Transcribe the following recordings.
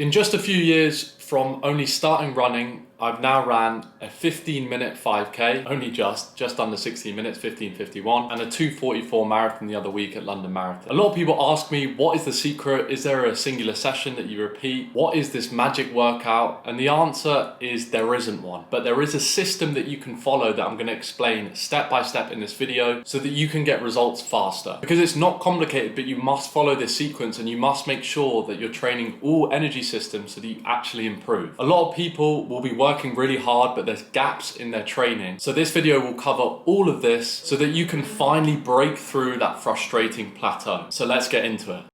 In just a few years from only starting running, I've now ran a 15-minute 5K, only just under 16 minutes, 15:51, and a 2:44 marathon the other week at London Marathon. A lot of people ask me, what is the secret? Is there a singular session that you repeat? What is this magic workout? And the answer is there isn't one, but there is a system that you can follow that I'm going to explain step by step in this video so that you can get results faster. Because it's not complicated, but you must follow this sequence and you must make sure that you're training all energy systems so that you actually improve. A lot of people will be working really hard, but there's gaps in their training. So this video will cover all of this so that you can finally break through that frustrating plateau. So let's get into it.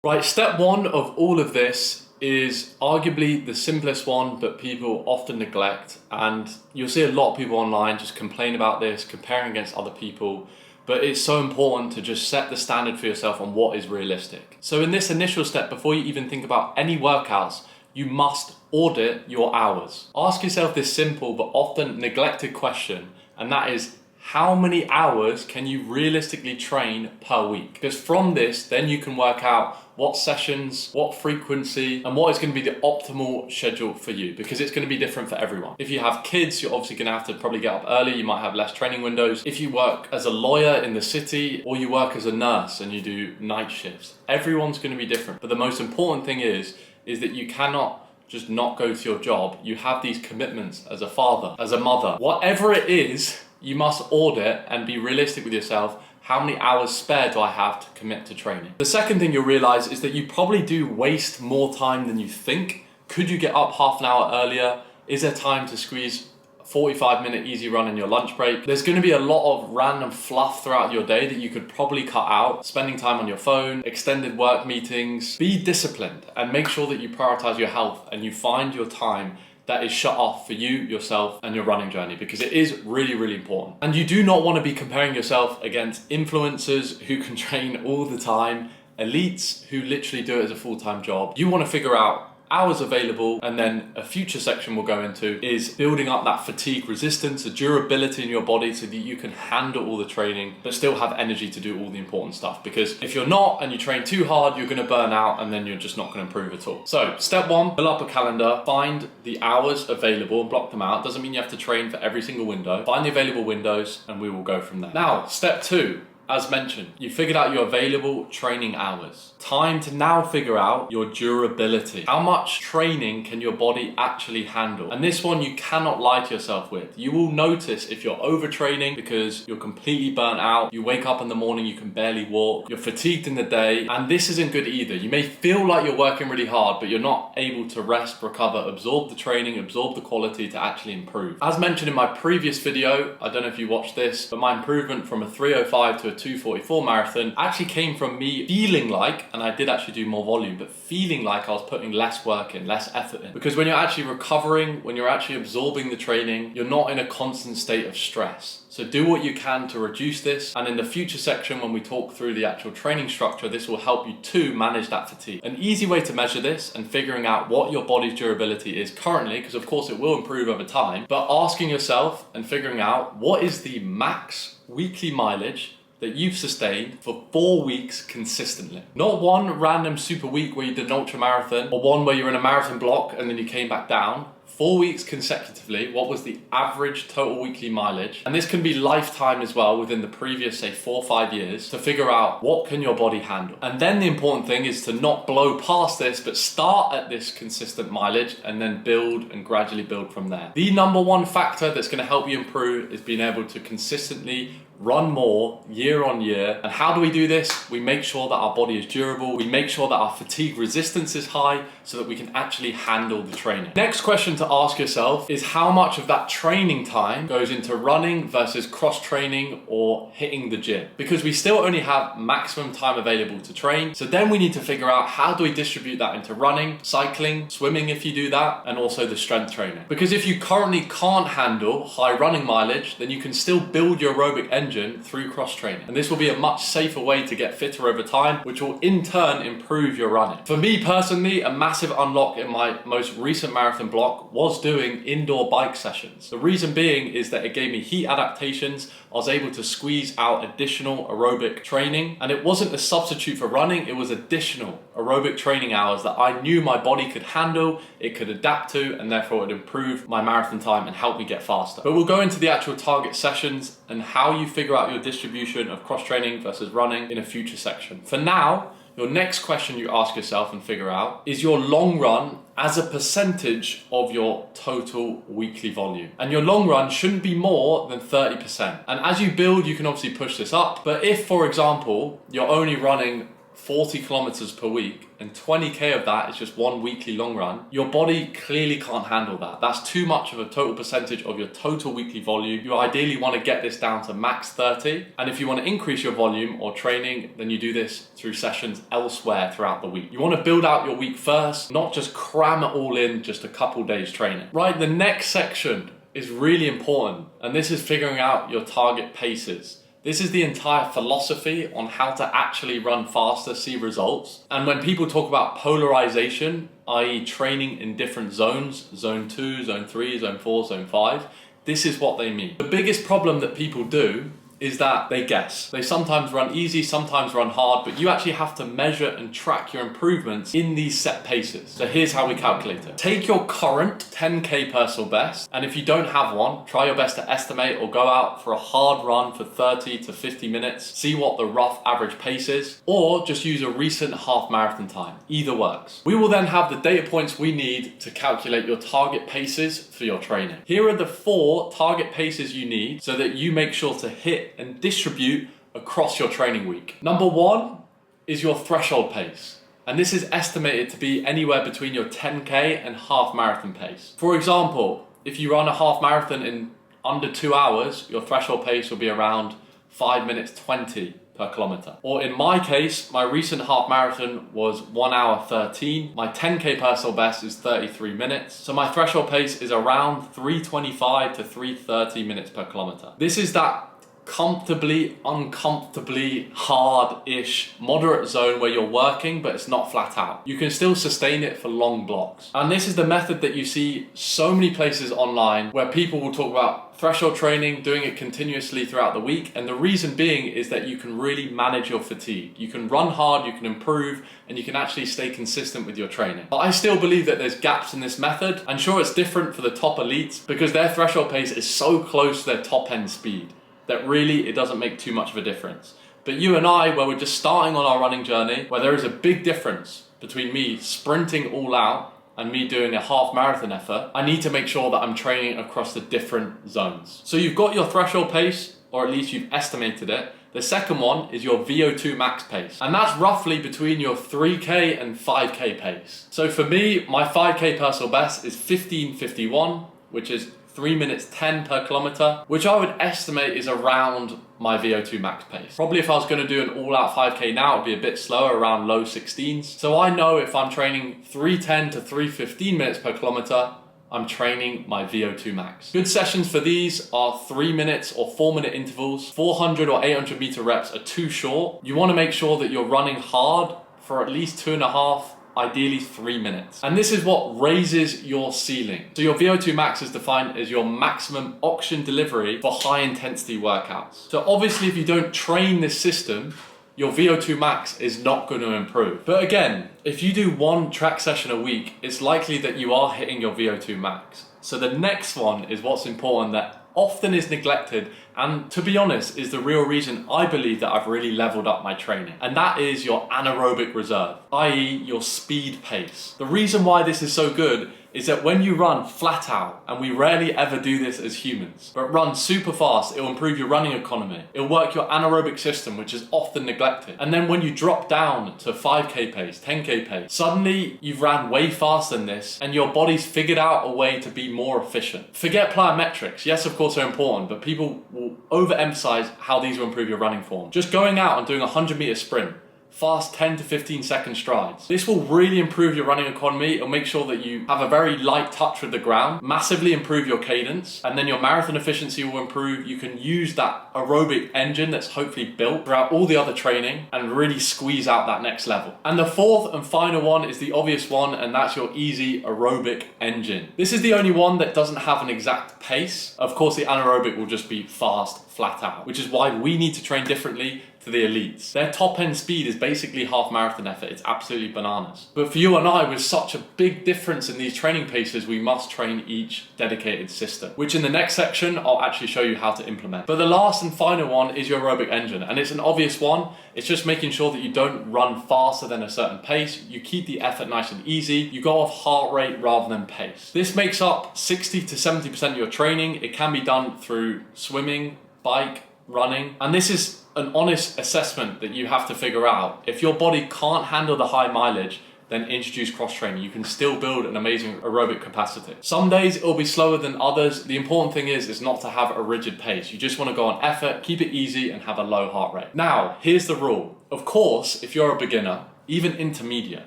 Right, step one of all of this is arguably the simplest one, but people often neglect. And you'll see a lot of people online just complain about this, comparing against other people. But it's so important to just set the standard for yourself on what is realistic. So in this initial step, before you even think about any workouts, you must audit your hours. Ask yourself this simple but often neglected question, and that is, how many hours can you realistically train per week? Because from this, then you can work out what sessions, what frequency, and what is going to be the optimal schedule for you, because it's going to be different for everyone. If you have kids, you're obviously going to have to probably get up early. You might have less training windows. If you work as a lawyer in the city, or you work as a nurse and you do night shifts, everyone's going to be different. But the most important thing is that you cannot just not go to your job. You have these commitments as a father, as a mother. Whatever it is, you must audit and be realistic with yourself. How many hours spare do I have to commit to training? The second thing you'll realize is that you probably do waste more time than you think. Could you get up half an hour earlier? Is there time to squeeze 45-minute easy run in your lunch break? There's going to be a lot of random fluff throughout your day that you could probably cut out. Spending time on your phone, extended work meetings. Be disciplined and make sure that you prioritize your health and you find your time that is shut off for you, yourself, and your running journey, because it is really, really important. And you do not want to be comparing yourself against influencers who can train all the time, elites who literally do it as a full-time job. You want to figure out hours available, and then a future section we'll go into is building up that fatigue resistance, the durability in your body so that you can handle all the training but still have energy to do all the important stuff. Because if you're not and you train too hard, you're going to burn out and then you're just not going to improve at all. So step one, fill up a calendar, find the hours available and block them out. Doesn't mean you have to train for every single window. Find the available windows and we will go from there. Now, step two. As mentioned, you figured out your available training hours. Time to now figure out your durability. How much training can your body actually handle? And this one you cannot lie to yourself with. You will notice if you're overtraining because you're completely burnt out, you wake up in the morning, you can barely walk, you're fatigued in the day, and this isn't good either. You may feel like you're working really hard, but you're not able to rest, recover, absorb the training, absorb the quality to actually improve. As mentioned in my previous video, I don't know if you watched this, but my improvement from a 3:05 to a 2:44 marathon actually came from me feeling like, and I did actually do more volume, but feeling like I was putting less work in, less effort in. Because when you're actually recovering, when you're actually absorbing the training, you're not in a constant state of stress. So do what you can to reduce this. And in the future section, when we talk through the actual training structure, this will help you to manage that fatigue. An easy way to measure this and figuring out what your body's durability is currently, because of course it will improve over time, but asking yourself and figuring out what is the max weekly mileage that you've sustained for 4 weeks consistently. Not one random super week where you did an ultra marathon or one where you're in a marathon block and then you came back down. 4 weeks consecutively, what was the average total weekly mileage? And this can be lifetime as well within the previous, say, 4 or 5 years to figure out what can your body handle. And then the important thing is to not blow past this, but start at this consistent mileage and then build and gradually build from there. The number one factor that's going to help you improve is being able to consistently run more year on year. And how do we do this? We make sure that our body is durable. We make sure that our fatigue resistance is high so that we can actually handle the training. Next question to ask yourself is how much of that training time goes into running versus cross training or hitting the gym? Because we still only have maximum time available to train. So then we need to figure out how do we distribute that into running, cycling, swimming if you do that, and also the strength training. Because if you currently can't handle high running mileage, then you can still build your aerobic engine through cross training. And this will be a much safer way to get fitter over time, which will in turn improve your running. For me personally, a massive unlock in my most recent marathon block was doing indoor bike sessions. The reason being is that it gave me heat adaptations. I was able to squeeze out additional aerobic training, and it wasn't a substitute for running, it was additional aerobic training hours that I knew my body could handle, it could adapt to, and therefore it would improve my marathon time and help me get faster. But we'll go into the actual target sessions and how you figure out your distribution of cross-training versus running in a future section. For now, your next question you ask yourself and figure out is your long run as a percentage of your total weekly volume. And your long run shouldn't be more than 30%. And as you build, you can obviously push this up. But if, for example, you're only running 40 kilometers per week and 20k of that is just one weekly long run, your body clearly can't handle that. That's too much of a total percentage of your total weekly volume. You ideally want to get this down to max 30. And if you want to increase your volume or training, then you do this through sessions elsewhere throughout the week. You want to build out your week first, not just cram it all in just a couple days training. Right, the next section is really important, and this is figuring out your target paces. This is the entire philosophy on how to actually run faster, see results. And when people talk about polarization, i.e. training in different zones, zone 2, zone 3, zone 4, zone 5, this is what they mean. The biggest problem that people do is that they guess. They sometimes run easy, sometimes run hard, but you actually have to measure and track your improvements in these set paces. So here's how we calculate it. Take your current 10k personal best, and if you don't have one, try your best to estimate or go out for a hard run for 30 to 50 minutes, see what the rough average pace is, or just use a recent half marathon time. Either works. We will then have the data points we need to calculate your target paces for your training. Here are the 4 target paces you need so that you make sure to hit and distribute across your training week. Number 1 is your threshold pace. And this is estimated to be anywhere between your 10k and half marathon pace. For example, if you run a half marathon in under 2 hours, your threshold pace will be around 5 minutes 20 per kilometer. Or in my case, my recent half marathon was 1 hour 13. My 10k personal best is 33 minutes. So my threshold pace is around 325 to 330 minutes per kilometer. This is that comfortably, uncomfortably, hard-ish, moderate zone where you're working, but it's not flat out. You can still sustain it for long blocks. And this is the method that you see so many places online where people will talk about threshold training, doing it continuously throughout the week. And the reason being is that you can really manage your fatigue. You can run hard, you can improve, and you can actually stay consistent with your training. But I still believe that there's gaps in this method. I'm sure it's different for the top elites because their threshold pace is so close to their top end speed that really it doesn't make too much of a difference. But you and I, where we're just starting on our running journey, where there is a big difference between me sprinting all out and me doing a half marathon effort, I need to make sure that I'm training across the different zones. So you've got your threshold pace, or at least you've estimated it. The second one is your VO2 max pace. And that's roughly between your 3K and 5K pace. So for me, my 5K personal best is 15:51, which is 3 minutes 10 per kilometer, which I would estimate is around my VO2 max pace. Probably if I was going to do an all-out 5K now, it'd be a bit slower, around low 16s. So I know if I'm training 310 to 315 minutes per kilometer, I'm training my VO2 max. Good sessions for these are 3 minutes or 4 minute intervals. 400 or 800 meter reps are too short. You want to make sure that you're running hard for at least 2.5, ideally 3 minutes. And this is what raises your ceiling. So your VO2 max is defined as your maximum oxygen delivery for high intensity workouts. So obviously if you don't train this system, your VO2 max is not going to improve. But again, if you do 1 track session a week, it's likely that you are hitting your VO2 max. So the next one is what's important that often is neglected, and to be honest, is the real reason I believe that I've really leveled up my training. And that is your anaerobic reserve, i.e. your speed pace. The reason why this is so good is that when you run flat out, and we rarely ever do this as humans, but run super fast, it'll improve your running economy. It'll work your anaerobic system, which is often neglected. And then when you drop down to 5K pace, 10K pace, suddenly you've ran way faster than this, and your body's figured out a way to be more efficient. Forget plyometrics. Yes, of course, they're important, but people will overemphasize how these will improve your running form. Just going out and doing a 100-meter sprint, fast 10 to 15 second strides. This will really improve your running economy. It'll make sure that you have a very light touch with the ground, massively improve your cadence, and then your marathon efficiency will improve. You can use that aerobic engine that's hopefully built throughout all the other training and really squeeze out that next level. And the fourth and final one is the obvious one, and that's your easy aerobic engine. This is the only one that doesn't have an exact pace. Of course, the anaerobic will just be fast, flat out, which is why we need to train differently to the elites. Their top end speed is basically half marathon effort. It's absolutely bananas. But for you and I, with such a big difference in these training paces, we must train each dedicated system, which in the next section, I'll actually show you how to implement. But the last and final one is your aerobic engine. And it's an obvious one. It's just making sure that you don't run faster than a certain pace. You keep the effort nice and easy. You go off heart rate rather than pace. This makes up 60 to 70% of your training. It can be done through swimming, bike, running. And this is an honest assessment that you have to figure out. If your body can't handle the high mileage, then introduce cross training. You can still build an amazing aerobic capacity. Some days it'll be slower than others. The important thing is not to have a rigid pace. You just want to go on effort, keep it easy, and have a low heart rate. Now, here's the rule. Of course, if you're a beginner, even intermediate,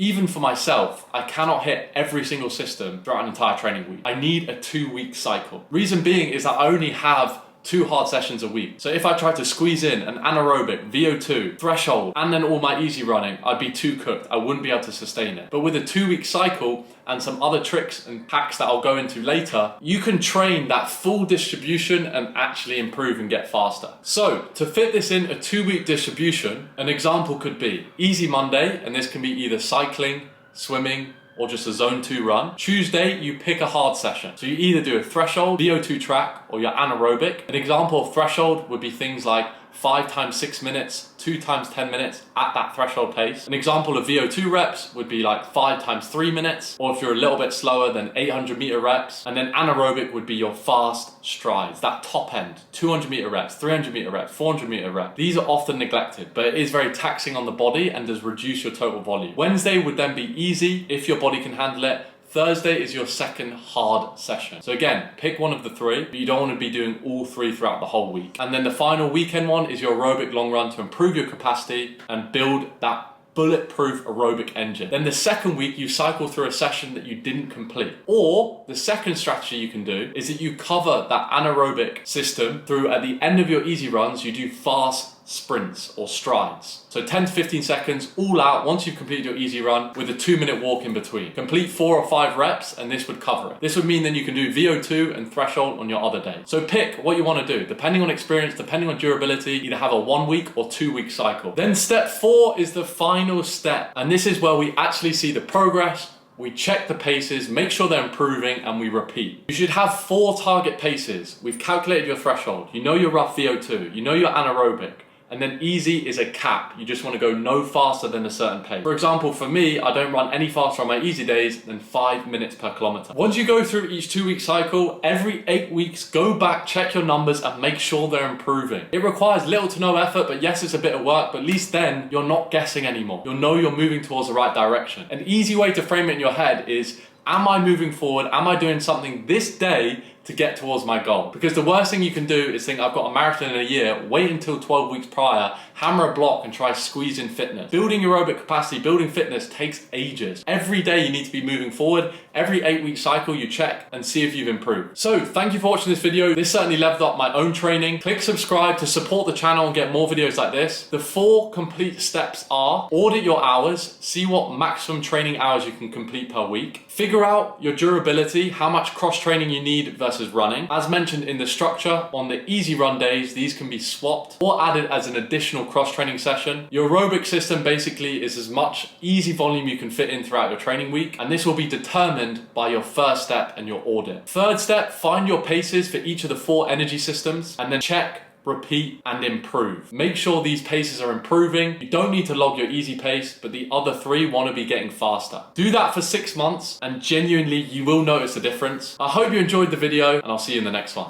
even for myself, I cannot hit every single system throughout an entire training week. I need a 2-week cycle. Reason being is that I only have 2 hard sessions a week. So if I tried to squeeze in an anaerobic, VO2, threshold, and then all my easy running, I'd be too cooked. I wouldn't be able to sustain it. But with a 2-week cycle and some other tricks and hacks that I'll go into later, you can train that full distribution and actually improve and get faster. So to fit this in a 2-week distribution, an example could be easy Monday, and this can be either cycling, swimming, or just a zone 2 run. Tuesday, you pick a hard session. So you either do a threshold, VO2 track, or your anaerobic. An example of threshold would be things like 5 times 6 minutes, 2 times 10 minutes at that threshold pace. An example of VO2 reps would be like 5 times 3 minutes, or if you're a little bit slower, then 800 meter reps. And then anaerobic would be your fast strides, that top end, 200 meter reps, 300 meter reps, 400 meter reps. These are often neglected, but it is very taxing on the body and does reduce your total volume. Wednesday would then be easy if your body can handle it. Thursday is your second hard session. So again, pick one of the 3, but you don't want to be doing all 3 throughout the whole week. And then the final weekend one is your aerobic long run to improve your capacity and build that bulletproof aerobic engine. Then the second week, you cycle through a session that you didn't complete. Or the second strategy you can do is that you cover that anaerobic system through, at the end of your easy runs, you do fast sprints or strides. So 10 to 15 seconds all out once you've completed your easy run with a 2-minute walk in between. Complete 4 or 5 reps and this would cover it. This would mean then you can do VO2 and threshold on your other day. So pick what you want to do. Depending on experience, depending on durability, either have a 1-week or 2-week cycle. Then step 4 is the final step. And this is where we actually see the progress. We check the paces, make sure they're improving, and we repeat. You should have 4 target paces. We've calculated your threshold. You know your rough VO2. You know your anaerobic. And then easy is a cap. You just want to go no faster than a certain pace. For example, for me, I don't run any faster on my easy days than 5 minutes per kilometer. Once you go through each 2-week cycle, every 8 weeks, go back, check your numbers and make sure they're improving. It requires little to no effort, but yes, it's a bit of work, but at least then you're not guessing anymore. You'll know you're moving towards the right direction. An easy way to frame it in your head is, am I moving forward? Am I doing something this day to get towards my goal? Because the worst thing you can do is think, I've got a marathon in a year, wait until 12 weeks prior, hammer a block and try squeeze in fitness. Building aerobic capacity, building fitness takes ages. Every day you need to be moving forward. Every 8-week cycle you check and see if you've improved. So thank you for watching this video. This certainly leveled up my own training. Click subscribe to support the channel and get more videos like this. The 4 complete steps are: audit your hours, see what maximum training hours you can complete per week. Figure out your durability, how much cross training you need versus running. As mentioned in the structure, on the easy run days, these can be swapped or added as an additional cross training session. Your aerobic system basically is as much easy volume you can fit in throughout your training week, and this will be determined by your first step and your audit. Third step, find your paces for each of the 4 energy systems and then check, repeat, and improve. Make sure these paces are improving. You don't need to log your easy pace, but the other 3 want to be getting faster. Do that for 6 months and genuinely you will notice a difference. I hope you enjoyed the video and I'll see you in the next one.